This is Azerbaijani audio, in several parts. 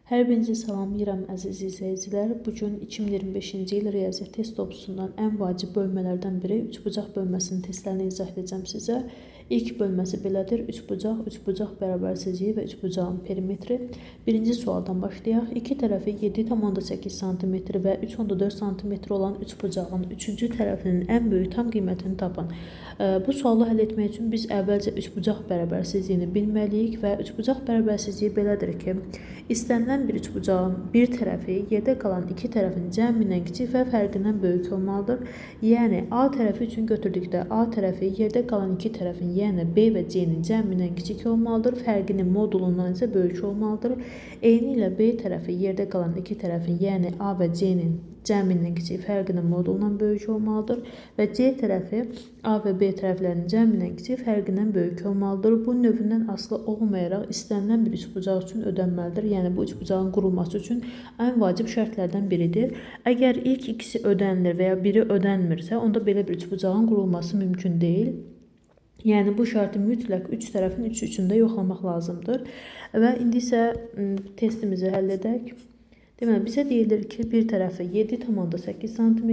Hər birinizi salamlayıram əziz izləyicilər. Bugün 2025-ci il riyaziyyat test topusundan ən vacib bölmələrdən biri üçbucaq bölməsinin testlərini izah edəcəm sizə. İlk bölməsi belədir: üçbucaq bərabərsizliyi və üçbucağın perimetri. Birinci sualdan başlayaq. İki tərəfi 7,8 cm və 3,4 cm olan üçbucağın üçüncü tərəfinin ən böyük tam qiymətini tapın. Bu sualı həll etmək üçün biz əvvəlcə üçbucaq bərabərsizliyini bilməliyik və üçbucaq bərabərsizliyi belədir ki, istənilən bir üçbucağın bir tərəfi yerdə qalan iki tərəfin cəmindən kiçik və fərqindən böyük olmalıdır. Yəni A tərəfi üçün götürdükdə A tərəfi yerdə qalan iki tərəfin, yəni B və C-nin cəmindən kiçik olmalıdır, fərqinin modulundan isə böyük olmalıdır. Eyni ilə B tərəfi yerdə qalan iki tərəfin, yəni A və C-nin cəmindən kiçik, fərqinin modulundan böyük olmalıdır və C tərəfi A və B tərəflərinin cəmindən kiçik, fərqindən böyük olmalıdır. Bu növündən asılı olmayaraq istənilən bir üçbucaq üçün ödənməlidir. Yəni bu üçbucağın qurulması üçün ən vacib şərtlərdən biridir. Əgər ilk ikisi ödənilir və ya biri ödənmirsə, onda belə bir üçbucağın qurulması mümkün deyil. Yəni bu şərti mütləq üç tərəfin üçündə yoxlamaq lazımdır. Və indi isə testimizi həll edək. Deməli, bizə deyilir ki, bir tərəfi 7,8 cm,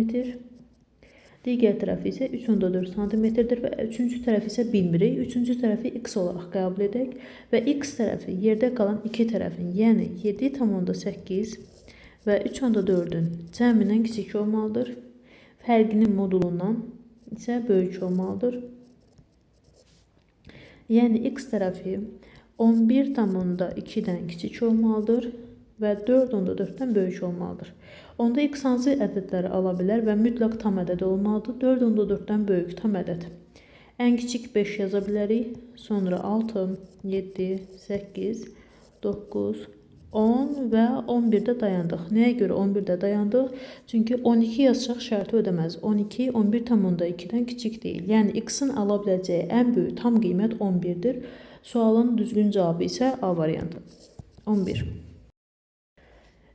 digər tərəfi isə 3,4 cm-dir və üçüncü tərəfi isə bilmirik. Üçüncü tərəfi x olaraq qəbul edək və x tərəfi yerdə qalan iki tərəfin, yəni 7,8 və 3,4-ün cəmindən kiçik olmalıdır. Fərqinin modulundan isə böyük olmalıdır. Yəni x tərəfi 11,2-dən kiçik olmalıdır və 4,4-dən böyük olmalıdır. Onda x hansı ədədləri ala bilər və mütləq tam ədəd olmalıdır? 4,4-dən böyük tam ədəd. Ən kiçik 5 yaza bilərik. Sonra 6, 7, 8, 9, 10 və 11-də dayandıq. Nəyə görə 11-də dayandıq? Çünki 12 yazacaq şərti ödəməz. 12, 11,2-dən kiçik deyil. Yəni x-in ala biləcəyi ən böyük tam qiymət 11-dir. Sualın düzgün cavabı isə A variantı. 11.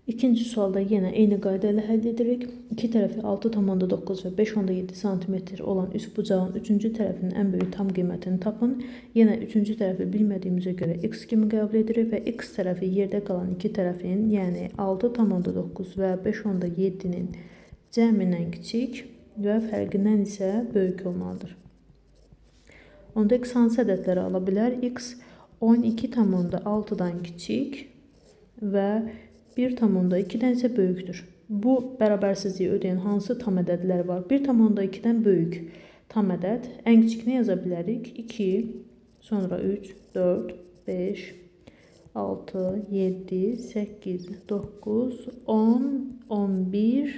İkinci sualda yenə eyni qayda ilə həll edirik. İki tərəfi 6,9 və 5,7 cm olan üçbucağın üçüncü tərəfinin ən böyük tam qiymətini tapın. Yenə üçüncü tərəfi bilmədiyimizə görə x kimi qəbul edirik və x tərəfi yerdə qalan iki tərəfin, yəni 6,9 və 5,7-nin cəmindən kiçik və fərqindən isə böyük olmalıdır. Onda x hansı ədədləri ala bilər? X 12,6-dan kiçik və 1,2-dən isə böyükdür. Bu bərabərsizliyi ödəyən hansı tam ədədlər var? 1,2-dən böyük tam ədəd. Ən kiçikini yaza bilərik. 2, sonra 3, 4, 5, 6, 7, 8, 9, 10, 11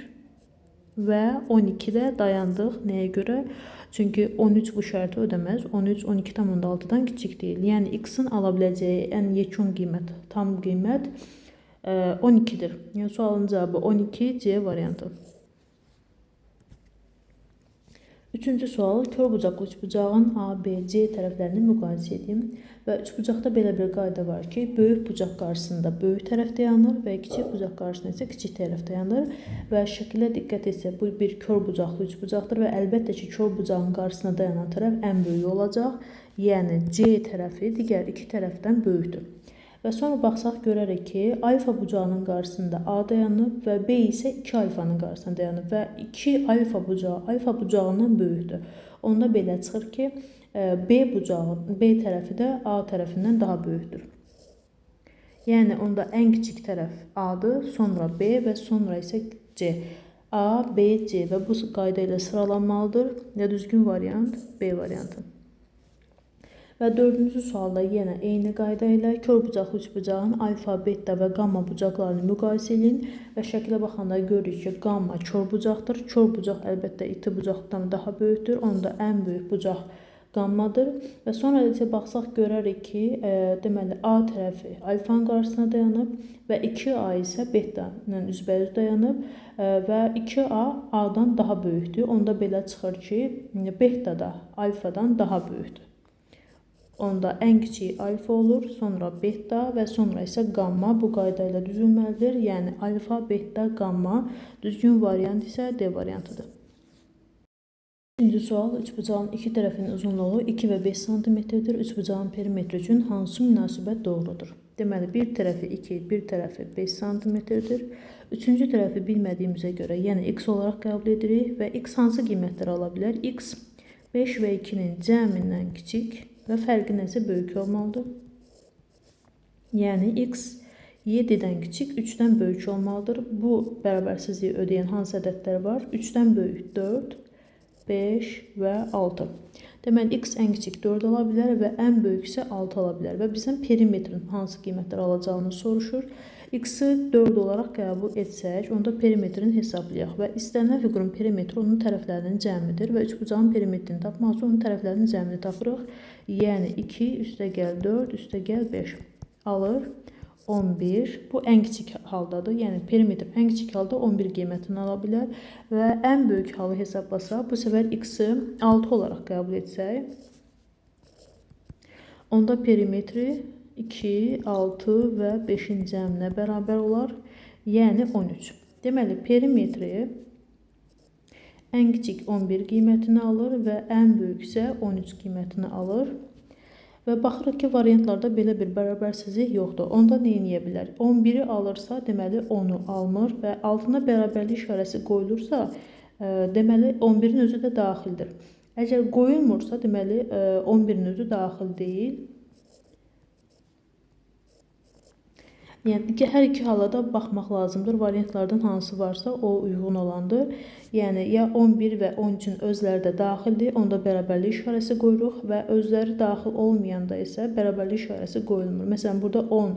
və 12-də dayandıq. Nəyə görə? Çünki 13 bu şərti ödəməz. 13, 12,6-dan kiçik deyil. Yəni x-in ala biləcəyi ən yekun qiymət, tam qiymət 12'dir. Yəni sualın cavabı 12 C variantı. Üçüncü sual, körbucaqlı üçbucağın A, B, C tərəflərini müqayisə edin və üçbucaqda belə bir qayda var ki, böyük bucaq qarşısında böyük tərəf dayanır və kiçik bucaq qarşısında isə kiçik tərəf dayanır və şəkilə diqqət etsək, bu bir körbucaqlı üçbucaqdır və əlbəttə ki, körbucağın qarşısına dayanan tərəf ən böyük olacaq, yəni C tərəfi digər iki tərəfdən böyükdür. Və sonra baxsaq görərək ki, alfa bucağının qarşısında A dayanıb və B isə 2 alfanın qarşısında dayanıb və 2 alfa bucağı alfa bucağından böyükdür. Onda belə çıxır ki, B tərəfi də A tərəfindən daha böyükdür. Yəni onda ən kiçik tərəf A-dır, sonra B və sonra isə C. A, B, C və bu qayda ilə sıralanmalıdır və düzgün variant B variantı. Və dördüncü sualda yenə eyni qayda ilə körbucaqlı üçbucağın alfa, beta və qamma bucaqlarını müqayisə edin və şəkilə baxanda görürük ki, qamma körbucaqdır. Körbucaq əlbəttə iti bucaqdan daha böyükdür. Onda ən böyük bucaq qammadır. Və sonra isə baxsaq görərik ki, deməli A tərəfi alfanın qarşısına dayanıb və 2A isə beta ilə üzbəüz dayanıb və 2A A-dan daha böyükdür. Onda belə çıxır ki, beta da alfadan daha böyükdür. Onda ən kiçik alfa olur, sonra beta və sonra isə qamma bu qayda ilə düzülməlidir. Yəni alfa, beta, qamma. Düzgün variant isə D variantıdır. İkinci sual, üçbucağın iki tərəfinin uzunluğu 2 və 5 cm-dir. Üçbucağın perimetri üçün hansı münasibət doğrudur? Deməli, bir tərəfi 2, bir tərəfi 5 cm-dir. Üçüncü tərəfi bilmədiyimizə görə, yəni x olaraq qəbul edirik və x hansı qiymətləri ala bilər? X 5 və 2-nin cəmindən kiçik və fərqi nəsə böyük olmalıdır. Yəni x 7-dən kiçik, 3-dən böyük olmalıdır. Bu bərabərsizliyi ödəyən hansı ədədlər var? 3-dən böyük 4, 5 və 6. Deməli, x ən kiçik 4 ala bilər və ən böyük isə 6 ala bilər və bizdən perimetrin hansı qiymətlər alacağını soruşur. X-i 4 olaraq qəbul etsək, onda perimetrini hesablayaq və istənilən fiqurun perimetri onun tərəflərinin cəmidir və üçbucağın perimetrini tapmaq üçün onun tərəflərinin cəmini tapırıq. Yəni 2 üstəgəl 4 üstəgəl 5 alır 11. Bu ən kiçik haldadır. Yəni perimetr ən kiçik halda 11 qiymətini ala bilər və ən böyük halı hesablasaq, bu səfər x-i 6 olaraq qəbul etsək, onda perimetri 2, 6 və 5-in cəminə bərabər olar, yəni 13. Deməli, perimetri ən kiçik 11 qiymətini alır və ən böyük isə 13 qiymətini alır. Və baxırıq ki, variantlarda belə bir bərabərsizlik yoxdur. Onda nə edə bilər? 11-i alırsa, deməli 10-u almır və altına bərabərlik işarəsi qoyulursa, deməli 11-in özü də daxildir. Əgər qoyulmursa, deməli 11-in özü daxil deyil. Yəni, hər iki hala da baxmaq lazımdır. Variantlardan hansı varsa o uyğun olandır. Yəni, ya 11 və 13-ün özləri də daxildir, onda bərabərlik işarəsi qoyuruq və özləri daxil olmayanda isə bərabərlik işarəsi qoyulmur. Məsələn, burada 10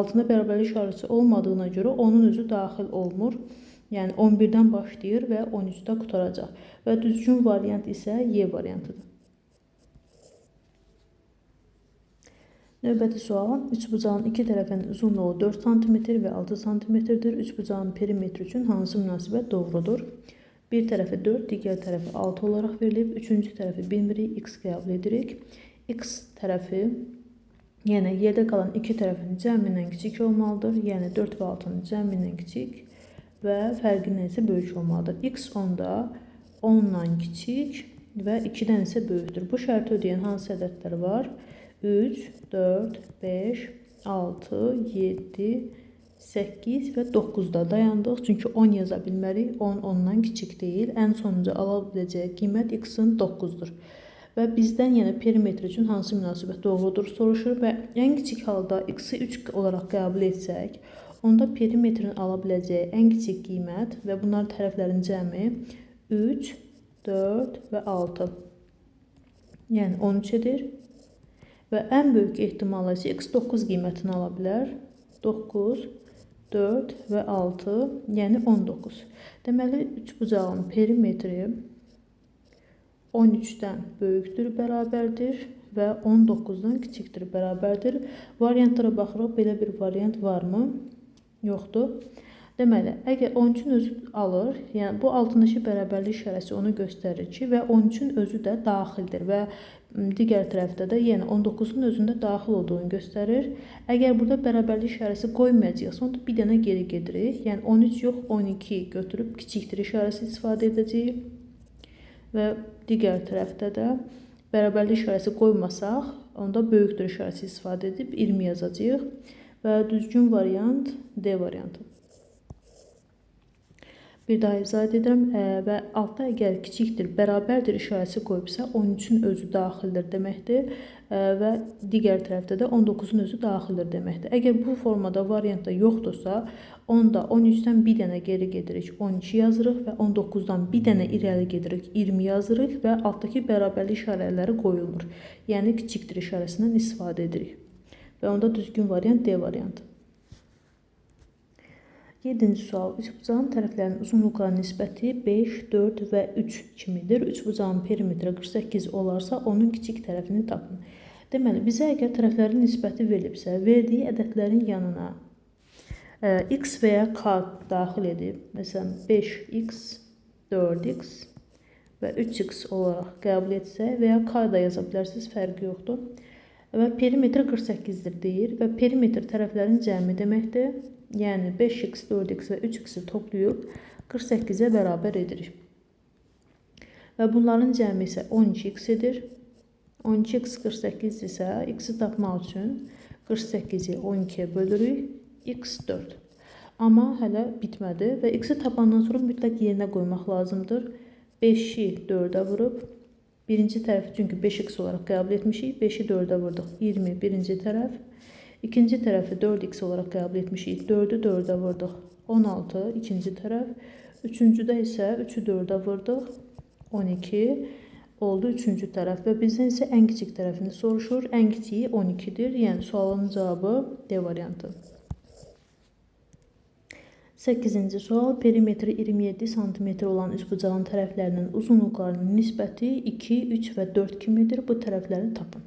altında bərabərlik işarəsi olmadığına görə onun özü daxil olmur. Yəni, 11-dən başlayır və 13-də qutaracaq. Və düzgün variant isə Y variantıdır. Növbəti sual, üçbucağın iki tərəfinin uzunluğu 4 cm və 6 cm-dir. Üçbucağın perimetri üçün hansı münasibət doğrudur? Bir tərəfi 4, digər tərəfi 6 olaraq verilib. Üçüncü tərəfi bilmirik, x qəbul edirik. X tərəfi, yəni yerdə qalan iki tərəfin cəmindən kiçik olmalıdır. Yəni 4 və 6-nın cəmindən kiçik və fərqindən isə böyük olmalıdır. X onda 10-dan kiçik və 2-dən isə böyükdür. Bu şərti ödəyən hansı ədədlər var? 3, 4, 5, 6, 7, 8 və 9-da dayandıq. Çünki 10 yaza bilmərik. 10 ondan kiçik deyil. Ən sonuncu ala biləcəyi qiymət x-in 9-dur. Və bizdən yəni perimetr üçün hansı münasibət doğrudur soruşur və ən kiçik halda x-i 3 olaraq qəbul etsək, onda perimetrin ala biləcəyi ən kiçik qiymət və bunların tərəflərin cəmi 3, 4 və 6. Yəni 13 edir. Və ən böyük ehtimalla isə x 9 qiymətini ala bilər. 9, 4 və 6, yəni 19. Deməli, üçbucağın perimetri 13-dən böyükdür, bərabərdir və 19-dan kiçikdir, bərabərdir. Variantlara baxırıq, belə bir variant varmı? Yoxdur. Deməli, əgər 13-ün özü alır, yəni bu altındakı bərabərlik işarəsi onu göstərir ki, və 13-ün özü də daxildir və digər tərəfdə də yəni 19-un özündə daxil olduğunu göstərir. Əgər burada bərabərlik işarəsi qoymayacaqsa, onda bir dənə geri gedirik. Yəni 13 yox, 12 götürüb kiçikdir işarəsi istifadə edəcəyik. Və digər tərəfdə də bərabərlik işarəsi qoymasaq, onda böyükdür işarəsi istifadə edib 20 yazacağıq. Və düzgün variant D variantı. Bir daha izah edirəm və altda əgər kiçikdir, bərabərdir işarəsi qoyubsa 13-ün özü daxildir deməkdir və digər tərəfdə də 19-un özü daxildir deməkdir. Əgər bu formada variantda yoxdursa, onda 13-dən bir dənə geri gedirik, 12 yazırıq və 19-dan bir dənə irəli gedirik, 20 yazırıq və altdakı bərabərlik işarələri qoyulmur. Yəni kiçikdir işarəsindən istifadə edirik və onda düzgün variant D variantı. 7-ci sual. Üçbucağın tərəflərinin uzunluqlarının nisbəti 5, 4 və 3 kimidir. Üçbucağın perimetri 48 olarsa, onun kiçik tərəfini tapın. Deməli, bizə əgər tərəflərin nisbəti verilibsə, verdiyi ədədlərin yanına x və ya k daxil edib, məsələn 5x, 4x və 3x olaraq qəbul etsək və ya k da yaza bilərsiniz, fərqi yoxdur. Və perimetr 48-dir deyir və perimetr tərəflərin cəmi deməkdir. Yəni 5x, 4x və 3x-i toplayıb 48-ə bərabər edirik. Və bunların cəmi isə 12x edir. 12x 48 isə x-i tapmaq üçün 48-i 12-yə bölürük. X 4. Amma hələ bitmədi və x-i tapandan sonra mütləq yerinə qoymaq lazımdır. 5-i 4-ə vurub, birinci tərəfi çünki 5x olaraq qəbul etmişik. 5-i 4-ə vurduq. 20 birinci tərəf. İkinci tərəfi 4x olaraq qəbul etmişik. 4-ü 4-ə vurduq. 16 ikinci tərəf. Üçüncüdə isə 3-ü 4-ə vurduq. 12 oldu üçüncü tərəf və bizdən isə ən kiçik tərəfini soruşur. Ən kiçiyi 12-dir. Yəni sualın cavabı D variantı. 8-ci sual. Perimetri 27 cm olan üçbucağın tərəflərinin uzunluqlarının nisbəti 2, 3 və 4 kimidir. Bu tərəfləri tapın.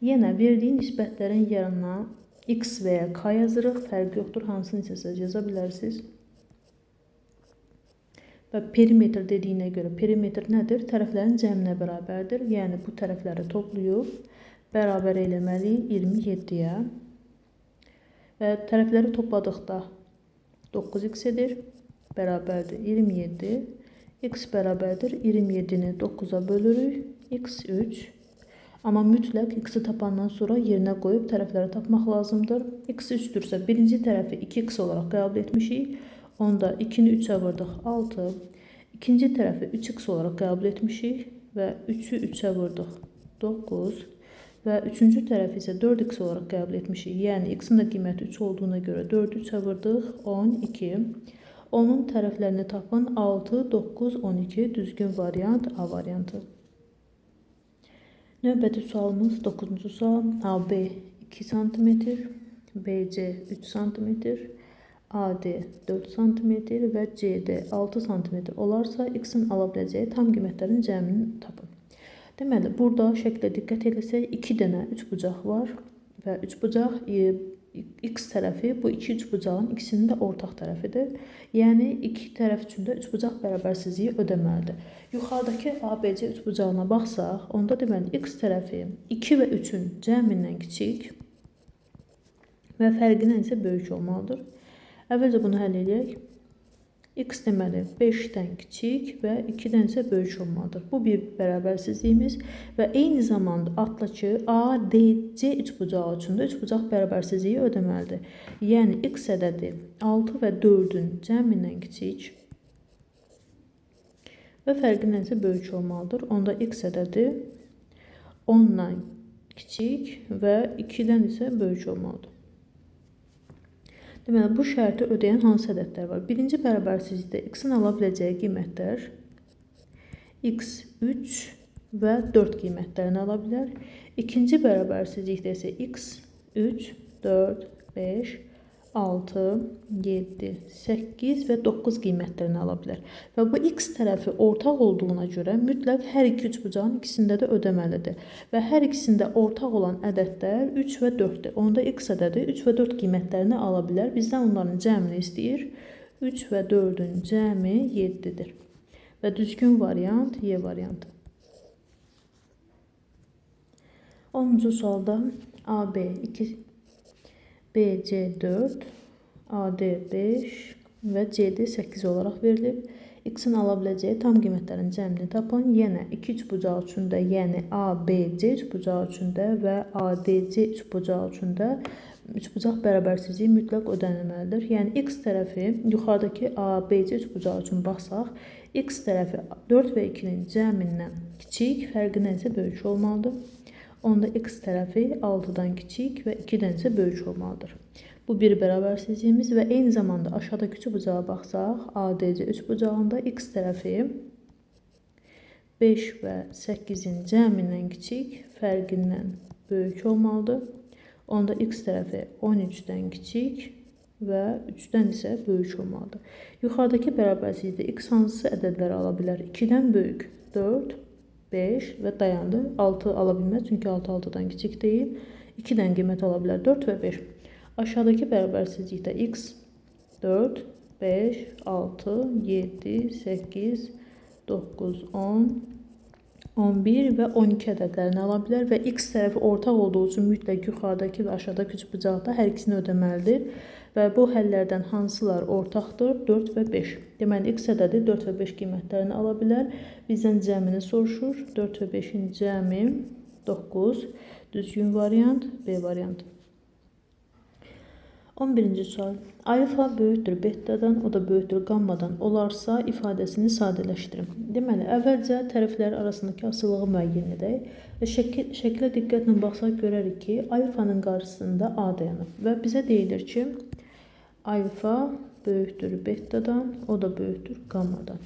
Yenə verdiyi nisbətlərin yanına x və ya k yazırıq. Fərq yoxdur. Hansını isə yaza bilərsiniz. Və perimetr dediyinə görə perimetr nədir? Tərəflərin cəminə bərabərdir. Yəni bu tərəfləri toplayıb bərabər eləməliyik 27-yə. Və tərəfləri topladıqda 9x edir. Bərabərdir 27. X bərabərdir 27-ni 9-a bölürük. X 3. Amma mütləq x-i tapandan sonra yerinə qoyub tərəfləri tapmaq lazımdır. X 3-dürsə birinci tərəfi 2x olaraq qəbul etmişik. Onda 2-ni 3-ə vurduq 6. İkinci tərəfi 3x olaraq qəbul etmişik və 3-ü 3-ə vurduq 9. Və üçüncü tərəfi isə 4x olaraq qəbul etmişik. Yəni x-in də qiyməti 3 olduğuna görə 4-ü 3-ə vurduq 12. Onun tərəflərini tapın 6, 9, 12 düzgün variant A variantı. Növbəti sualımız 9-cu sual. AB 2 cm, BC 3 cm, AD 4 cm və CD 6 cm olarsa x-in ala biləcəyi tam qiymətlərin cəmini tapın. Deməli, burada şəklə diqqət eləsək 2 dənə üçbucaq var və üçbucaq x tərəfi bu iki üçbucağın ikisinin də ortaq tərəfidir. Yəni iki tərəf üçün də üçbucaq bərabərsizliyi ödəməlidir. Yuxarıdakı ABC üçbucağına baxsaq, onda deməli x tərəfi 2 və 3-ün cəmindən kiçik və fərqindən isə böyük olmalıdır. Əvvəlcə bunu həll edək. X deməli 5-dən kiçik və 2-dən isə böyük olmalıdır. Bu bir bərabərsizliyimiz və eyni zamanda altdakı ADC üçbucağı üçün də üçbucaq bərabərsizliyi ödəməlidir. Yəni x ədədi 6 və 4-ün cəmindən kiçik və fərqindən isə böyük olmalıdır. Onda x ədədi 10-dan kiçik və 2-dən isə böyük olmalıdır. Deməli, bu şərti ödəyən hansı ədədlər var? Birinci bərabərsizlikdə x-in ala biləcəyi qiymətlər x 3 və 4 qiymətlərini ala bilər. İkinci bərabərsizlikdə isə x 3, 4, 5, 6, 7, 8 və 9 qiymətlərini ala bilər. Və bu x tərəfi ortaq olduğuna görə mütləq hər iki üçbucağın ikisində də ödəməlidir. Və hər ikisində ortaq olan ədədlər 3 və 4-dür. Onda x ədədi 3 və 4 qiymətlərini ala bilər. Bizdən onların cəmini istəyir. 3 və 4-ün cəmi 7-dir. Və düzgün variant Y variantı. 10-cu sualda AB 2, BC 4, AD 5 və CD 8 olaraq verilib. X-in ala biləcəyi tam qiymətlərin cəmini tapın. Yenə iki üçbucağı üçün də, yəni ABC üçbucağı üçün də və ADC üçbucağı üçün də üçbucaq bərabərsizliyi mütləq ödənilməlidir. Yəni x tərəfi yuxarıdakı ABC üçbucağı üçün baxsaq, x tərəfi 4 və 2-nin cəmindən kiçik, fərqindən isə böyük olmalıdır. Onda x tərəfi 6-dan kiçik və 2-dən isə böyük olmalıdır. Bu bir bərabərsizliyimiz və eyni zamanda aşağıdakı üçbucağa baxsaq, ADC üçbucağında x tərəfi 5 və 8-in cəmindən kiçik, fərqindən böyük olmalıdır. Onda x tərəfi 13-dən kiçik və 3-dən isə böyük olmalıdır. Yuxarıdakı bərabərsizlikdə x hansısa ədədləri ala bilər? 2-dən böyük 4, 5 və dayandı. 6 ala bilməz, çünki 6 6-dan kiçik deyil. 2-dən qiymət ala bilər 4 və 5. Aşağıdakı bərabərsizlikdə x 4, 5, 6, 7, 8, 9, 10, 11 və 12 ədədlərini ala bilər və x tərəfi ortaq olduğu üçün mütləq yuxarıdakı və aşağıdakı üçbucaqda hər ikisini ödəməlidir. Və bu həllərdən hansılar ortaqdır? 4 və 5. Deməli, x ədədi 4 və 5 qiymətlərini ala bilər. Bizdən cəmini soruşur. 4 və 5-in cəmi 9. Düzgün variant B variantı. 11-ci sual. Alfa böyükdür betadan, o da böyükdür qammadan olarsa ifadəsini sadələşdirin. Deməli, əvvəlcə tərəflər arasındakı asılılığı müəyyən edək və şəklə diqqətlə baxsaq görərik ki, alfanın qarşısında A dayanıb və bizə deyilir ki, alfa böyükdür betadan, o da böyükdür qammadan.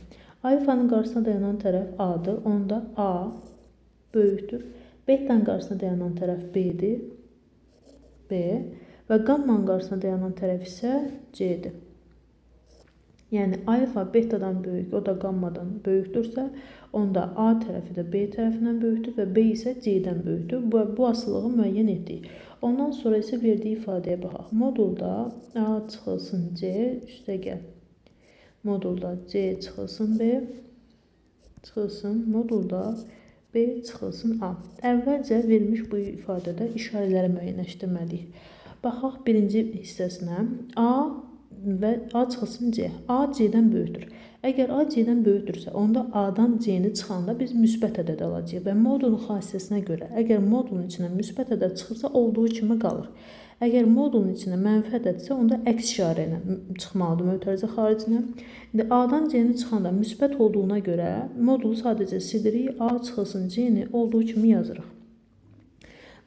Alfanın qarşısında dayanan tərəf A-dır, onda A böyükdür. Betanın qarşısında dayanan tərəf B-dir, B və qammanın qarşısında dayanan tərəf isə C-dir. Yəni, alfa betadan böyük, o da qammadan böyükdürsə, onda A tərəfi də B tərəfindən böyükdür və B isə C-dən böyükdür. Bu asılılığı müəyyən etdik. Ondan sonra isə verdiyi ifadəyə baxaq. Modulda A çıxılsın C, üstəgəl. Modulda C çıxılsın B, çıxılsın. Modulda B çıxılsın A. Əvvəlcə verilmiş bu ifadədə işarələri müəyyənləşdirməliyik. Baxaq birinci hissəsinə. A və A çıxılsın C. A C-dən böyükdür. Əgər A C-dən böyükdürsə, onda A-dan C-ni çıxanda biz müsbət ədəd alacağıq və modulun xassəsinə görə, əgər modulun içinə müsbət ədəd çıxırsa, olduğu kimi qalır. Əgər modulun içinə mənfi ədədsə, onda əks işarə ilə çıxmalıdır mötərizə xaricinə. İndi A-dan C-ni çıxanda müsbət olduğuna görə modulu sadəcə silirik, A çıxılsın C-ni olduğu kimi yazırıq.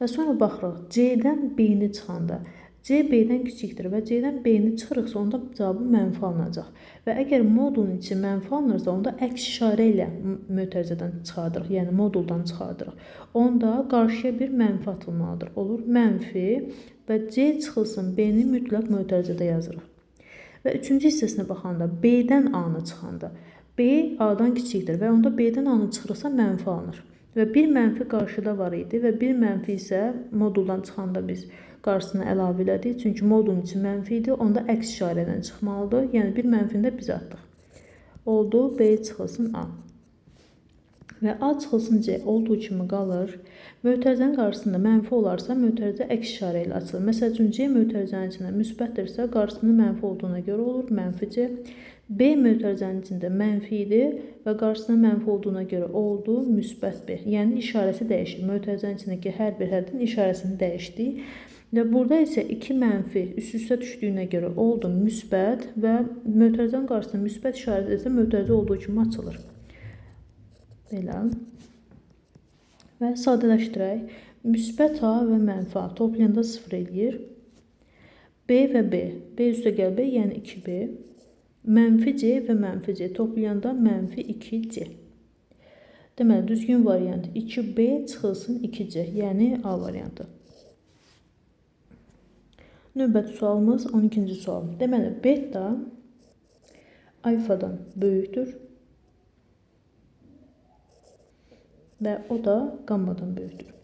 Və sonra baxırıq, C-dən B-ni çıxanda, C B-dən kiçikdir və C-dən B-ni çıxırıqsa, onda cavabı mənfi alınacaq. Və əgər modulun içi mənfi alınırsa, onda əks işarə ilə mötərizədən çıxardırıq, yəni moduldan çıxardırıq. Onda qarşıya bir mənfi atılmalıdır. Olur mənfi və C çıxılsın B-ni mütləq mötərizədə yazırıq. Və üçüncü hissəsinə baxanda, B-dən A-nı çıxanda, B A-dan kiçikdir və onda B-dən A-nı çıxırıqsa mənfi alınır. Və bir mənfi qarşıda var idi və bir mənfi isə moduldan çıxanda biz qarşısına əlavə elədik. Çünki modulun içi mənfi idi, onda əks işarə ilə çıxmalıdır. Yəni bir mənfini də biz atdıq. Oldu, B çıxılsın A. Və A çıxılsın C olduğu kimi qalır. Mötərizənin qarşısında mənfi olarsa, mötərizə əks işarə ilə açılır. Məsəl üçün, C mötərizənin içində müsbətdirsə, qarşısında mənfi olduğuna görə olur, mənfi C. B mötərizənin içində mənfi idi və qarşısında mənfi olduğuna görə oldu, müsbət B. Yəni, işarəsi dəyişir. Mötərizənin içindəki hər bir hədin işarəsini dəyişdik. Və burada isə 2 mənfi üst-üstə düşdüyünə görə oldu, müsbət və mötərizənin qarşısında müsbət işarəsi isə mötərizə olduğu kimi açılır. Belə. Və sadələşdirək. Müsbət A və mənfi A toplayanda 0 eləyir. B və B. B üstə gəl B, yəni 2B. Mənfi C və mənfi C toplayanda mənfi 2C. Deməli, düzgün variant 2B çıxılsın 2C, yəni A variantı. Növbəti sualımız 12-ci sual. Deməli, beta alfadan böyükdür və o da qammadan böyükdür.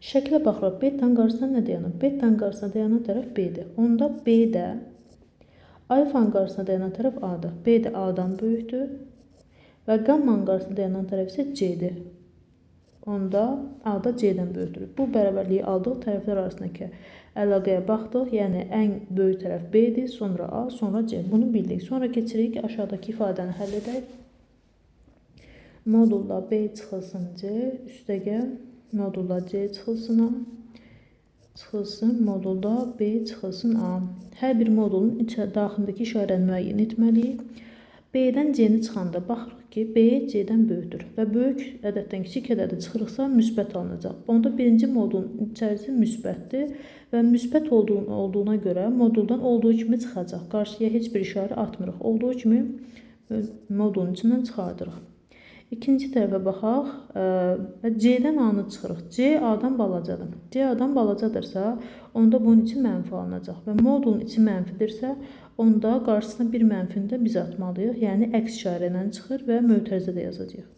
Şəklə baxırıq, betanın qarşısında nə dayanır? Betanın qarşısında dayanan tərəf B-dir. Onda B də alfanın qarşısında dayanan tərəf A-dır. B də A-dan böyükdür və qammanın qarşısında dayanan tərəf isə C-dir. Onda A da C-dən böyükdür. Bu bərabərliyi aldıq, tərəflər arasındakı əlaqəyə baxdıq. Yəni, ən böyük tərəf B-dir, sonra A, sonra C. Bunu bildik. Sonra keçirik ki, aşağıdakı ifadəni həll edək. Modulda B çıxılsın C, üstəgəl modulda C çıxılsın A, çıxılsın, modulda B çıxılsın A. Hər bir modulun daxilindəki işarəni müəyyən etməliyik. B-dən C-ni çıxanda baxırıq ki, B C-dən böyükdür və böyük ədəddən kiçik ədədə çıxırıqsa müsbət alınacaq. Onda birinci modulun içərisi müsbətdir və müsbət olduğuna görə moduldan olduğu kimi çıxacaq. Qarşıya heç bir işarə atmırıq. Olduğu kimi modulun içindən çıxardırıq. İkinci tərəfə baxaq. C-dən A-nı çıxırıq. C A-dan balacadır. C A-dan balacadırsa, onda bunun içi mənfi alınacaq. Və modulun içi mənfidirsə, onda qarşısına bir mənfini də biz atmalıyıq. Yəni, əks işarə ilə çıxır və mötərizədə yazacağıq.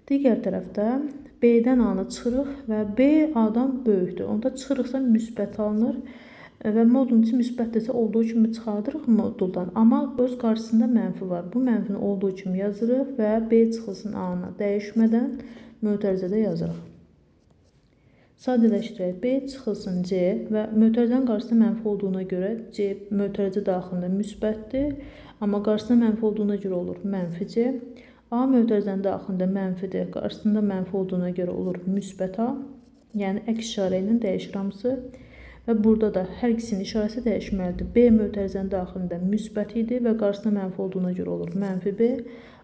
Digər tərəfdə B-dən A-nı çıxırıq və B A-dan böyükdür. Onda çıxırıqsa müsbət alınır. Və modulun içi müsbətdirsə olduğu kimi çıxardırıq moduldan. Amma öz qarşısında mənfi var. Bu mənfini olduğu kimi yazırıq və B çıxılsın A-na dəyişmədən mötərizədə yazırıq. Sadələşdirək. B çıxılsın C və mötərizənin qarşısında mənfi olduğuna görə C mötərizə daxilində müsbətdir. Amma qarşısında mənfi olduğuna görə olur mənfi C. A mötərizənin daxilində mənfidir. Qarşısında mənfi olduğuna görə olur müsbət A. Yəni, əks işarə ilə dəyişir hamısı. Və burada da hər ikisinin işarəsi dəyişməlidir. B mötərizənin daxilində müsbət idi və qarşısında mənfi olduğuna görə olur mənfi B.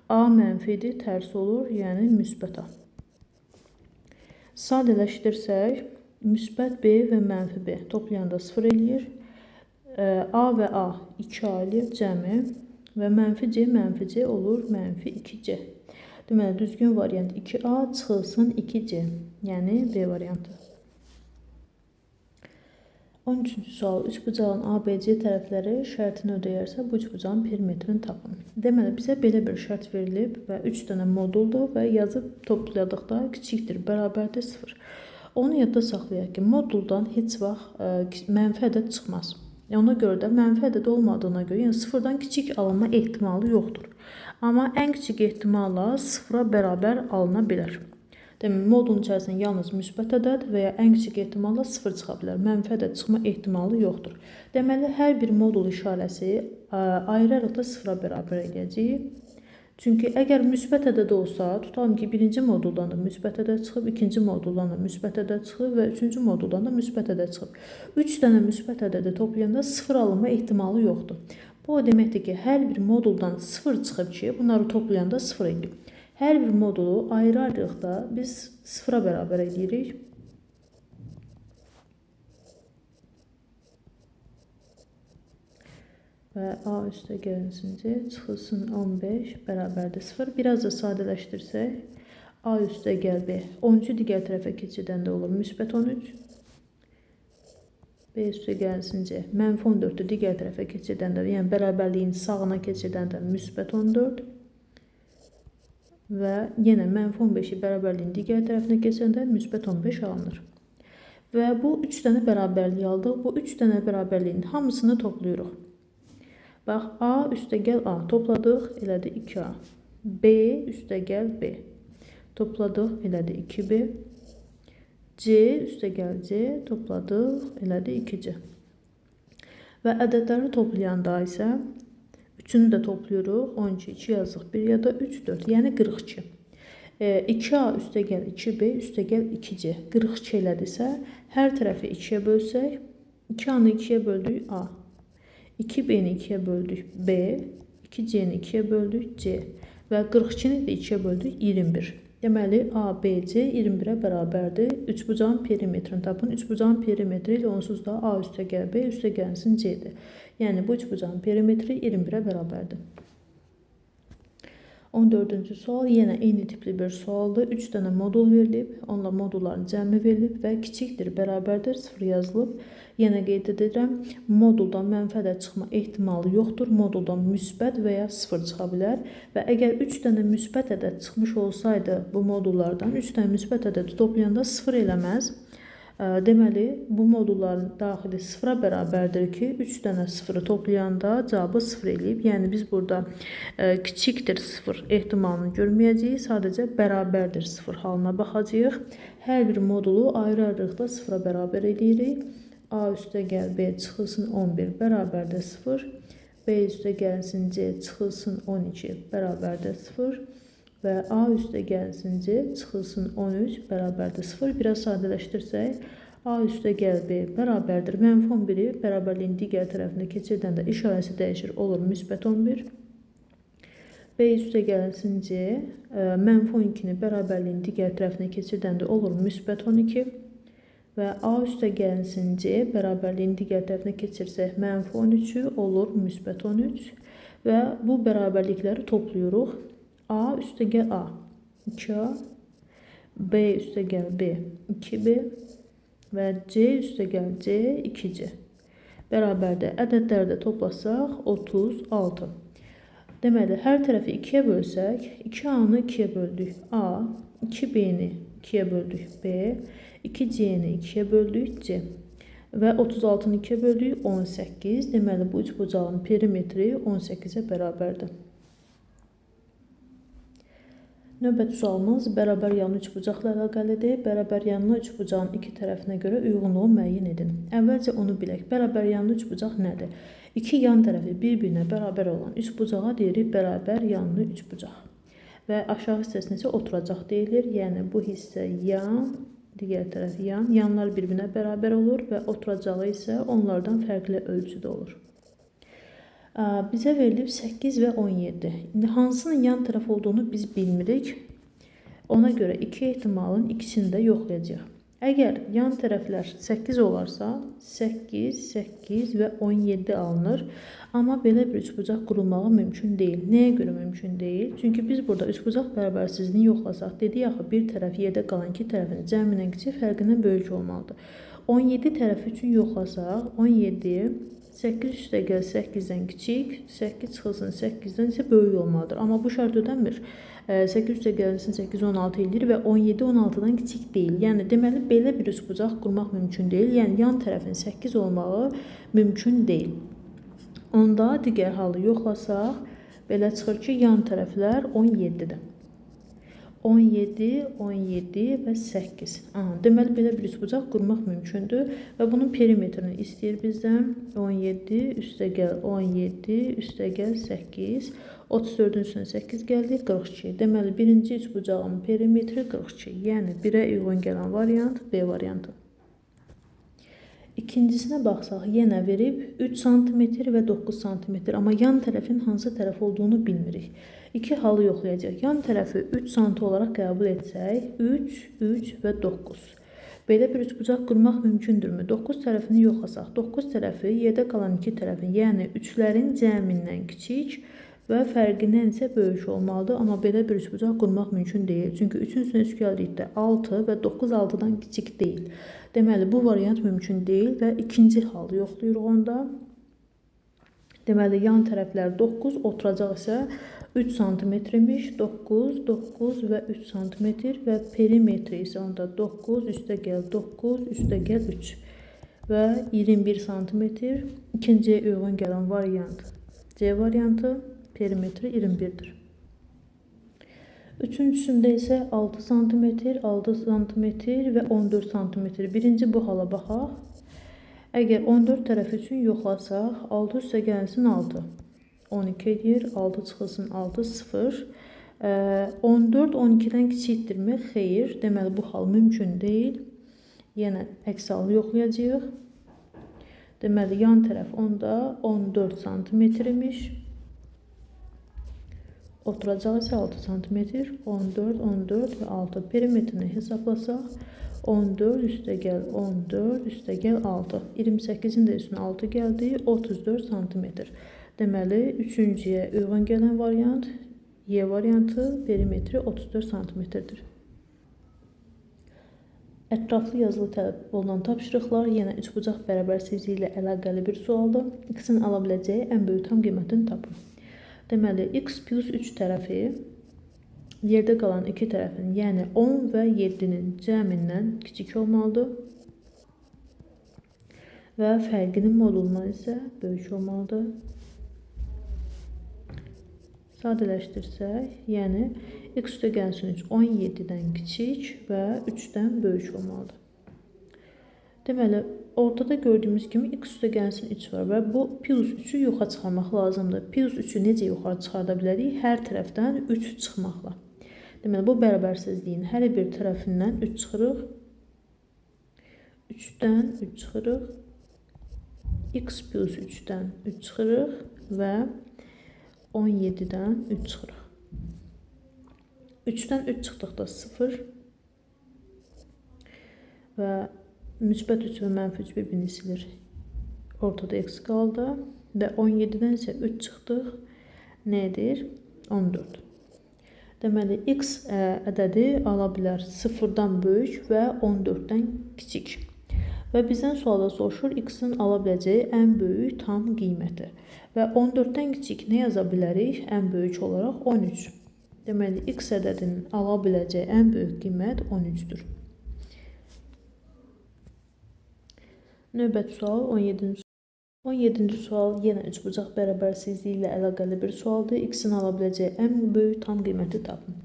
A mənfidir, tərsi olur, yəni müsbət A. Sadələşdirsək, müsbət B və mənfi B toplayanda 0 eləyir. A və A 2A eləyir cəmi və mənfi C olur mənfi 2C. Deməli, düzgün variant 2A çıxılsın 2C, yəni B variantı. 13-cü sual, üçbucağın ABC tərəfləri şərtini ödəyərsə, bu üçbucağın perimetrini tapın. Deməli, bizə belə bir şərt verilib və 3 dənə moduldur və yazıb topladıqda kiçikdir, bərabərdir 0. Onu yadda saxlayaq ki, moduldan heç vaxt mənfi ədəd çıxmaz. Ona görə də mənfi ədəd olmadığına görə, yəni 0-dan kiçik alınma ehtimalı yoxdur. Amma ən kiçik ehtimalla 0-a bərabər alına bilər. Demək, modulun içərisində yalnız müsbət ədəd və ya ən kiçik ehtimalla 0 çıxa bilər. Mənfi ədəd çıxma ehtimalı yoxdur. Deməli, hər bir modul işarəsi ayıraraq da 0-a bərabər edəcəyik. Çünki əgər müsbət ədəd olsa, tutalım ki, birinci moduldan da müsbət ədəd çıxıb, ikinci moduldan da müsbət ədəd çıxıb və üçüncü moduldan da müsbət ədəd çıxıb. 3 dənə müsbət ədədi toplayanda 0 alınma ehtimalı yoxdur. Bu o deməkdir ki, hər bir moduldan 0 çıxıb ki, bunları toplayanda 0 edir. Hər bir modulu ayırardıqda biz 0-a bərabər edirik. Və A üstə gəlsin C çıxılsın 15 bərabərdir 0. Biraz da sadələşdirsək, A üstə gəl B. 13-ü digər tərəfə keçidəndə olur müsbət 13. B üstə gəlsin C. Mənfi 14-ü digər tərəfə keçidəndə, yəni bərabərliyin sağına keçidəndə müsbət 14. Və yenə mənfi 15-i bərabərliyin digər tərəfinə keçəndə müsbət 15 alınır. Və bu 3 dənə bərabərliyi aldıq. Bu 3 dənə bərabərliyin hamısını toplayırıq. Bax, A üstə gəl A topladıq, elədi 2A. B üstə gəl B topladıq, elədi 2B. C üstə gəl C topladıq, elədi 2C. Və ədədləri toplayanda isə 3-ünü də toplayırıq. 12, 2 yazıq. 1 ya da 3, 4. Yəni 42. 2A üstə gəl 2B üstə gəl 2C. 42 elədirsə, hər tərəfi 2-yə bölsək, 2A-nı 2-yə böldük A. 2B-ni 2-yə böldük B. 2C-ni 2-yə böldük C. Və 42-ni də 2-yə böldük 21. Deməli, A, B, C 21-ə bərabərdir. Üçbucağın perimetrini tapın. Üçbucağın perimetri ilə onsuz da A üstə gəl B üstə gəlsin C-dir. Yəni, bu üçbucağın perimetri 21-ə bərabərdir. 14-cü sual yenə eyni tipli bir sualdır. 3 dənə modul verilib, onunla modulların cəmi verilib və kiçikdir, bərabərdir, 0 yazılıb. Yenə qeyd edirəm, moduldan mənfi ədəd çıxma ehtimalı yoxdur. Moduldan müsbət və ya 0 çıxa bilər. Və əgər 3 dənə müsbət ədəd çıxmış olsaydı bu modullardan 3 dənə müsbət ədədi toplayanda 0 eləməz. Deməli, bu modulların daxili 0-a bərabərdir ki, 3 dənə 0-ı toplayanda cavabı 0 eləyib. Yəni, biz burada kiçikdir 0 ehtimalını görməyəcəyik, sadəcə bərabərdir 0 halına baxacağıq. Hər bir modulu ayrı-ayrılıqda 0-a bərabər edirik. A üstə gəl B çıxılsın 11 bərabərdir 0. B üstə gəlsin C çıxılsın 12 bərabərdir 0. Və A üstə gəlsin C çıxılsın 13 bərabərdir 0. Biraz sadələşdirsək, A üstə gəl B bərabərdir. Mənfi 11-i bərabərliyin digər tərəfinə keçirdəndə işarəsi dəyişir, olur müsbət 11. B üstə gəlsin C, mənfi 12-ni bərabərliyin digər tərəfinə keçirdəndə olur müsbət 12. Və A üstə gəlsin C, bərabərliyin digər tərəfinə keçirsək, mənfi 13-ü olur müsbət 13. Və bu bərabərlikləri toplayırıq. A üstə gəl A 2A, B üstə gəl B 2B və C üstə gəl C 2C. Bərabərdə ədədləri də toplasaq 36. Deməli, hər tərəfi 2-yə bölsək, 2A-nı 2-yə böldük A, 2B-ni 2-yə böldük B, 2C-ni 2-yə böldük C. Və 36-nı 2-yə böldük 18. Deməli, bu üçbucağın perimetri 18-ə bərabərdir. Növbəti sualımız bərabər yanlı üçbucaqla əlaqəlidir. Bərabər yanlı üçbucağın iki tərəfinə görə uyğunluğu müəyyən edin. Əvvəlcə onu bilək. Bərabər yanlı üçbucaq nədir? İki yan tərəfi bir-birinə bərabər olan üçbucağa deyirik bərabər yanlı üçbucaq. Və aşağı hissəsinə isə oturacaq deyilir. Yəni bu hissə yan, Digər tərəf yan. Yanlar bir-birinə bərabər olur və oturacağı isə onlardan fərqli ölçüdə olur. Bizə verilib 8 və 17. İndi hansının yan tərəf olduğunu biz bilmirik. Ona görə iki ehtimalın ikisini də yoxlayacağıq. Əgər yan tərəflər 8 olarsa, 8, 8 və 17 alınır. Amma belə bir üçbucaq qurulmağı mümkün deyil. Nəyə görə mümkün deyil? Çünki biz burada üçbucaq bərabərsizliyini yoxlasaq, dedik axı bir tərəf yerdə qalan iki tərəfin cəmindən kiçik, fərqindən böyük olmalıdır. 17 tərəfi üçün yoxlasaq, 17 8 üstəgəl 8-dən kiçik, 8 çıxılsın 8-dən isə böyük olmalıdır. Amma bu şərt ödənmir. 8 üstəgəlsin 8 16 edir və 17 16-dan kiçik deyil. Yəni deməli belə bir üçbucaq qurmaq mümkün deyil. Yəni yan tərəfin 8 olmağı mümkün deyil. Onda digər halı yoxlasaq, belə çıxır ki, yan tərəflər 17-dir. 17, 17 və 8. Deməli, belə bir üçbucaq qurmaq mümkündür və bunun perimetrini istəyir bizdən. 17 üstəgəl 17 üstəgəl 8. 34-ün üstünə 8 gəldi, 42. Deməli, birinci üçbucağın perimetri 42. Yəni, 1-ə uyğun gələn variant B variantı. İkincisinə baxsaq, yenə verib 3 sm və 9 sm. Amma yan tərəfin hansı tərəf olduğunu bilmirik. İki halı yoxlayacaq. Yan tərəfi 3 sm olaraq qəbul etsək, 3, 3 və 9. Belə bir üçbucaq qurmaq mümkündürmü? 9 tərəfini yoxlasaq, 9 tərəfi yerdə qalan iki tərəfin, yəni 3-lərin cəmindən kiçik və fərqindən isə böyük olmalıdır. Amma belə bir üçbucaq qurmaq mümkün deyil. Çünki 3-ün üstünə 3 gəldikdə 6 və 9 6-dan kiçik deyil. Deməli, bu variant mümkün deyil və ikinci halı yoxlayırıq onda. Deməli, yan tərəflər 9, oturacaq isə 3 sm-miş, 9, 9 və 3 sm və perimetri isə onda 9, üstəgəl 9, üstəgəl 3 və 21 sm. İkinciyə uyğun gələn variant C variantı, perimetri 21-dir. Üçüncüsündə isə 6 sm, 6 sm və 14 sm. Birinci bu hala baxaq. Əgər 14 tərəf üçün yoxlasaq, 6 üstə gəlsin 6. 12 edir, 6 çıxılsın 6, 0. 14 12-dən kiçikdirmi? Xeyr. Deməli, bu hal mümkün deyil. Yenə əks halı yoxlayacağıq. Deməli, yan tərəf onda 14 sm-miş. Oturacaq isə 6 sm, 14, 14 və 6. Perimetrini hesablasaq, 14 üstəgəl 14 üstəgəl 6. 28-in də üstünə 6 gəldi, 34 sm. Deməli, üçüncüyə uyğun gələn variant Y variantı, perimetri 34 sm-dir. Ətraflı yazılı tələb olunan tapşırıqlar yenə üçbucaq bərabərsizliyi ilə əlaqəli bir sualdır. X-in ala biləcəyi ən böyük tam qiymətini tapın. Deməli, x plus 3 tərəfi yerdə qalan iki tərəfin, yəni 10 və 7-nin cəmindən kiçik olmalıdır və fərqinin modulundan isə böyük olmalıdır. Sadələşdirsək, yəni x üstə gəlsin 3 17-dən kiçik və 3-dən böyük olmalıdır. Deməli, ortada gördüyümüz kimi x üstə gəlsin 3 var və bu plus 3-ü yoxa çıxarmaq lazımdır. Plus 3-ü necə yuxarı çıxarda bilərik? Hər tərəfdən 3 çıxmaqla. Deməli, bu bərabərsizliyin hər bir tərəfindən 3 çıxırıq. 3-dən 3 çıxırıq. X plus 3-dən 3 çıxırıq və 17-dən 3 çıxırıq. 3-dən 3 çıxdıqda 0 və müsbət 3 və mənfi 3 bir-birini silir. Ortada x qaldı və 17-dən isə 3 çıxdıq. Nə edir? 14. Deməli, x ədədi ala bilər 0-dan böyük və 14-dən kiçik. Və bizdən sualda soruşur, x-in ala biləcəyi ən böyük tam qiyməti. Və 14-dən kiçik nə yaza bilərik? Ən böyük olaraq 13. Deməli, x ədədinin ala biləcəyi ən böyük qiymət 13-dür. Növbəti sual 17-ci. 17-ci sual yenə üçbucaq bərabərsizliyi ilə əlaqəli bir sualdır. X-in ala biləcəyi ən böyük tam qiyməti tapın.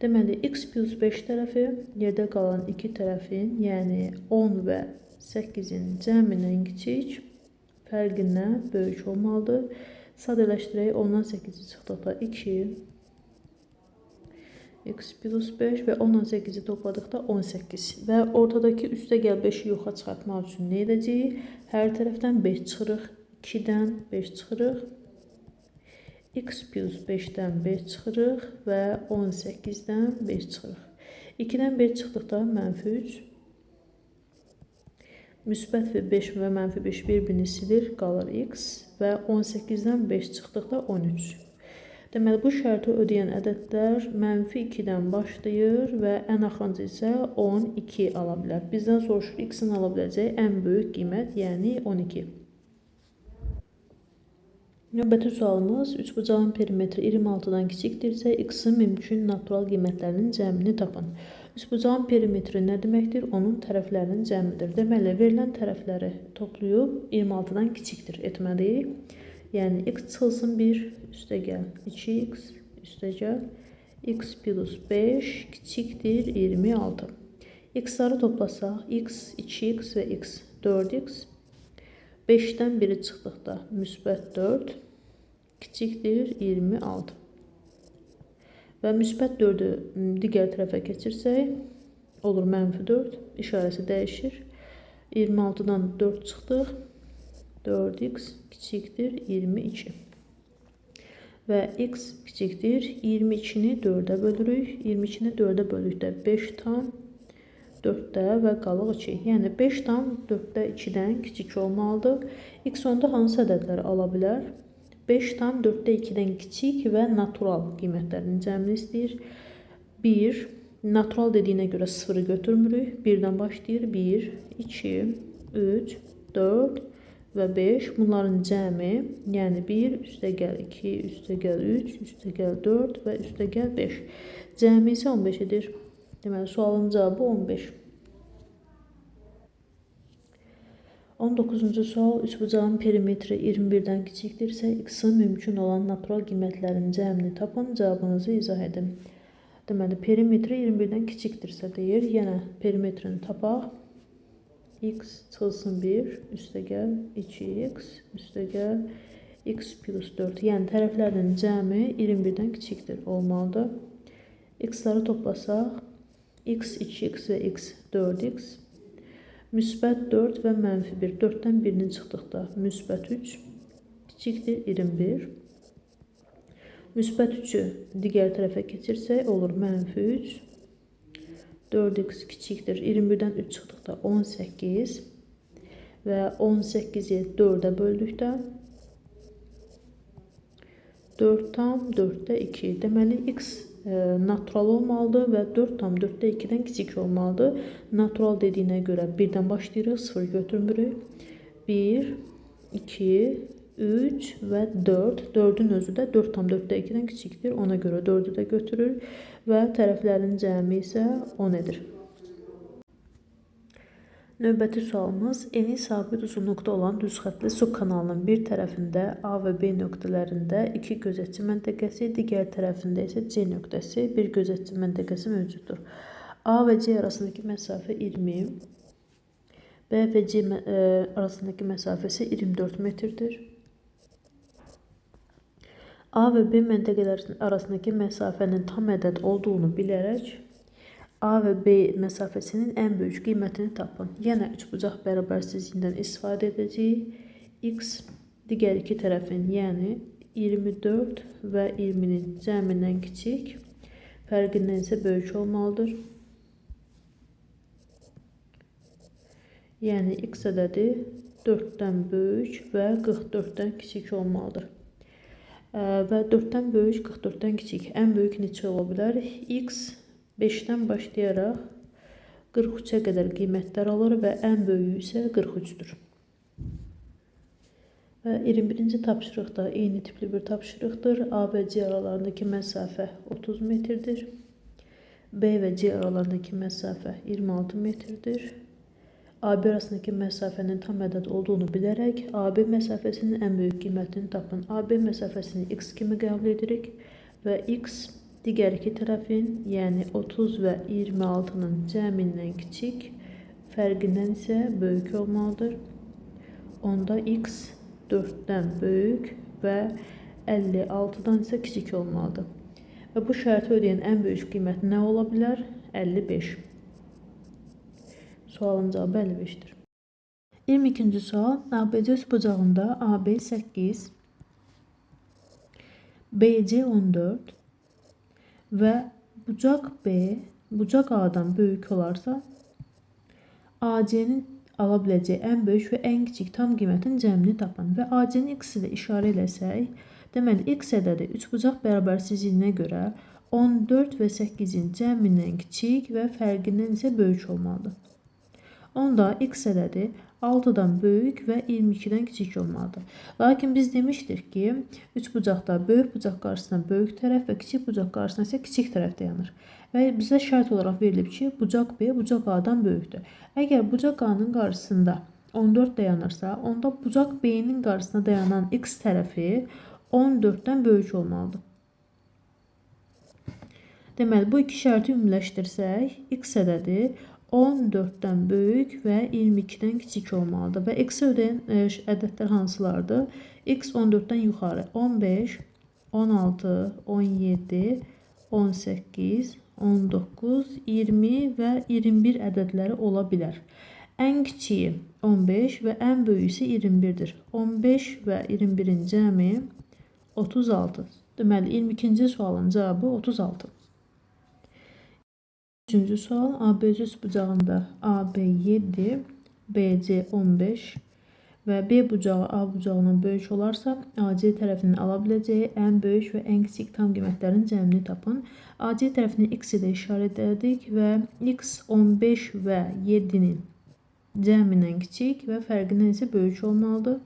Deməli, x plus 5 tərəfi yerdə qalan iki tərəfin, yəni 10 və 8-in cəmindən kiçik, fərqindən böyük olmalıdır. Sadələşdirək, 10-dan 8-i çıxdıqda 2, x plus 5 və 10-dan 8-i topladıqda 18. Və ortadakı üstəgəl 5-i yoxa çıxartmaq üçün nə edəcəyik? Hər tərəfdən 5 çıxırıq. 2-dən 5 çıxırıq. X plus 5-dən 5 çıxırıq və 18-dən 5 çıxırıq. 2-dən 5 çıxdıqda mənfi 3. Müsbət və 5 və mənfi 5 bir-birini silir, qalır x və 18-dən 5 çıxdıqda 13. Deməli, bu şərti ödəyən ədədlər mənfi 2-dən başlayır və ən axırıncı isə 12 ala bilər. Bizdən soruşur, x-in ala biləcəyi ən böyük qiymət, yəni 12. Növbəti sualımız, üçbucağın perimetri 26-dan kiçikdirsə, x-in mümkün natural qiymətlərinin cəmini tapın. Üçbucağın perimetri nə deməkdir? Onun tərəflərinin cəmidir. Deməli, verilən tərəfləri toplayıb 26-dan kiçikdir etməliyik. Yəni, x çıxılsın 1, üstəgəl 2x, üstəgəl x plus 5 kiçikdir 26. X-ları toplasaq, x, 2x və x, 4x. 5-dən biri çıxdıqda müsbət 4 kiçikdir 26. Və müsbət 4-ü digər tərəfə keçirsək, olur mənfi 4, işarəsi dəyişir. 26-dan 4 çıxdıq. 4x kiçikdir 22. Və x kiçikdir 22-ni 4-ə bölürük. 22-ni 4-ə bölükdə 5 tam 4-də və qalıq 2. Yəni 5 tam 4-də 2-dən kiçik olmalıdır. X onda hansı ədədləri ala bilər? 5 tam 4-də 2-dən kiçik və natural qiymətlərinin cəmini istəyir. 1, natural dediyinə görə 0-ı götürmürük. 1-dən başlayır. 1, 2, 3, 4 və 5. Bunların cəmi, yəni 1, üstəgəl 2, üstəgəl 3, üstəgəl 4 və üstəgəl 5. Cəmi isə 15 edir. Deməli, sualın cavabı 15. 19-cu sual, üçbucağın perimetri 21-dən kiçikdirsə, x-in mümkün olan natural qiymətlərin cəmini tapın, cavabınızı izah edin. Deməli, perimetri 21-dən kiçikdirsə deyir, yenə perimetrini tapaq. X çıxılsın 1, üstəgəl 2x, üstəgəl x plus 4. Yəni, tərəflərinin cəmi 21-dən kiçikdir olmalıdır. X-ları toplasaq, x, 2x və x, 4x. Müsbət 4 və mənfi 1. 4-dən birini çıxdıqda müsbət 3 kiçikdir 21. Müsbət 3-ü digər tərəfə keçirsək, olur mənfi 3. 4x kiçikdir 21-dən 3 çıxdıqda 18 və 18-i 4-ə böldükdə 4 tam 4-də 2. Deməli, x natural olmalıdır və 4 tam 4-də 2-dən kiçik olmalıdır. Natural dediyinə görə 1-dən başlayırıq, 0 götürmürük. 1, 2, 3 və 4. 4-ün özü də 4 tam 4-də 2-dən kiçikdir. Ona görə 4-ü də götürür və tərəflərin cəmi isə 10 edir. Növbəti sualımız, eni sabit uzunluqda olan düzxətli su kanalının bir tərəfində A və B nöqtələrində 2 gözətçi məntəqəsi, digər tərəfində isə C nöqtəsi, bir gözətçi məntəqəsi mövcuddur. A və C arasındakı məsafə 20, B və C arasındakı məsafəsi 24 metrdir. A və B məntəqələri arasındakı məsafənin tam ədəd olduğunu bilərək, A və B məsafəsinin ən böyük qiymətini tapın. Yenə üçbucaq bərabərsizliyindən istifadə edəcəyik. X digər iki tərəfin, yəni 24 və 20-nin cəmindən kiçik, fərqindən isə böyük olmalıdır. Yəni x ədədi 4-dən böyük və 44-dən kiçik olmalıdır. Və 4-dən böyük, 44-dən kiçik. Ən böyük neçə ola bilər? X 5-dən başlayaraq 43-ə qədər qiymətlər alır və ən böyüyü isə 43-dür. Və 21-ci tapşırıqda eyni tipli bir tapşırıqdır. A və C aralarındakı məsafə 30 metrdir. B və C aralarındakı məsafə 26 metrdir. AB arasındakı məsafənin tam ədəd olduğunu bilərək, AB məsafəsinin ən böyük qiymətini tapın. AB məsafəsini x kimi qəbul edirik və x digər iki tərəfin, yəni 30 və 26-nın cəmindən kiçik, fərqindən isə böyük olmalıdır. Onda x 4-dən böyük və 56-dan isə kiçik olmalıdır. və bu şərti ödəyən ən böyük qiymət nə ola bilər? 55. Sualın cavabı 55-dir. 22-ci sual. ABC üçbucağında AB 8, BC 14 və bucaq B bucaq A-dan böyük olarsa, AC-nin ala biləcəyi ən böyük və ən kiçik tam qiymətin cəmini tapın və AC-nin x ilə işarə eləsək, deməli x ədədi üçbucaq bərabərsizliyinə görə 14 və 8-in cəmindən kiçik və fərqindən isə böyük olmalıdır. Onda x ədədi 6-dan böyük və 22-dən kiçik olmalıdır. Lakin biz demişdik ki, üçbucaqda böyük bucaq qarşısına böyük tərəf və kiçik bucaq qarşısına isə kiçik tərəf dayanır. Və bizə şərt olaraq verilib ki, bucaq B bucaq A-dan böyükdür. Əgər bucaq A-nın qarşısında 14 dayanırsa, onda bucaq B-nin qarşısına dayanan x tərəfi 14-dən böyük olmalıdır. Deməli, bu iki şərti ümumiləşdirsək, x ədədi 14-dən böyük və 22-dən kiçik olmalıdır. Və x-i ödəyən ədədlər hansılardır? X 14-dən yuxarı 15, 16, 17, 18, 19, 20 və 21 ədədləri ola bilər. Ən kiçiyi 15 və ən böyüyü 21-dir. 15 və 21-in cəmi 36. Deməli, 22-ci sualın cavabı 36. Üçüncü sual. ABC üçbucağında AB 7, BC 15 və B bucağı A bucağından böyük olarsa, AC tərəfinin ala biləcəyi ən böyük və ən kiçik tam qiymətlərin cəmini tapın. AC tərəfini x ilə işarət etdik və x 15 və 7-nin cəmindən kiçik və fərqindən isə böyük olmalıdır.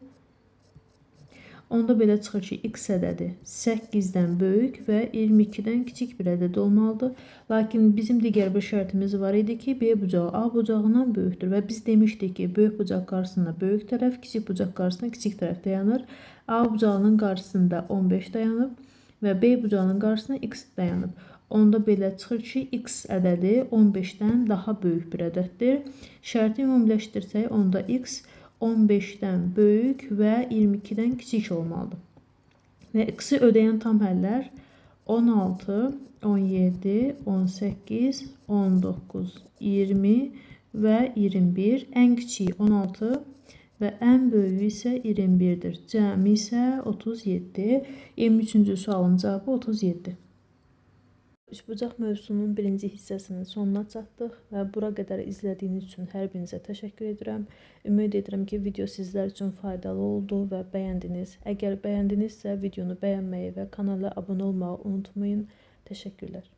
Onda belə çıxır ki, x ədədi 8-dən böyük və 22-dən kiçik bir ədəd olmalıdır. Lakin bizim digər bir şərtimiz var idi ki, B bucağı A bucağından böyükdür və biz demişdik ki, böyük bucaq qarşısında böyük tərəf, kiçik bucaq qarşısında kiçik tərəf dayanır. A bucağının qarşısında 15 dayanıb və B bucağının qarşısında x dayanıb. Onda belə çıxır ki, x ədədi 15-dən daha böyük bir ədəddir. Şərti ümumiləşdirsək, onda x 15-dən böyük və 22-dən kiçik olmalıdır. Və x-i ödəyən tam həllər 16, 17, 18, 19, 20 və 21. Ən kiçiyi 16 və ən böyüyü isə 21-dir. Cəmi isə 37. 23-cü sualın cavabı 37. Üçbucaq mövzusunun birinci hissəsinin sonuna çatdıq və bura qədər izlədiyiniz üçün hər birinizə təşəkkür edirəm. Ümid edirəm ki, video sizlər üçün faydalı oldu və bəyəndiniz. Əgər bəyəndinizsə, videonu bəyənməyi və kanala abunə olmağı unutmayın. Təşəkkürlər.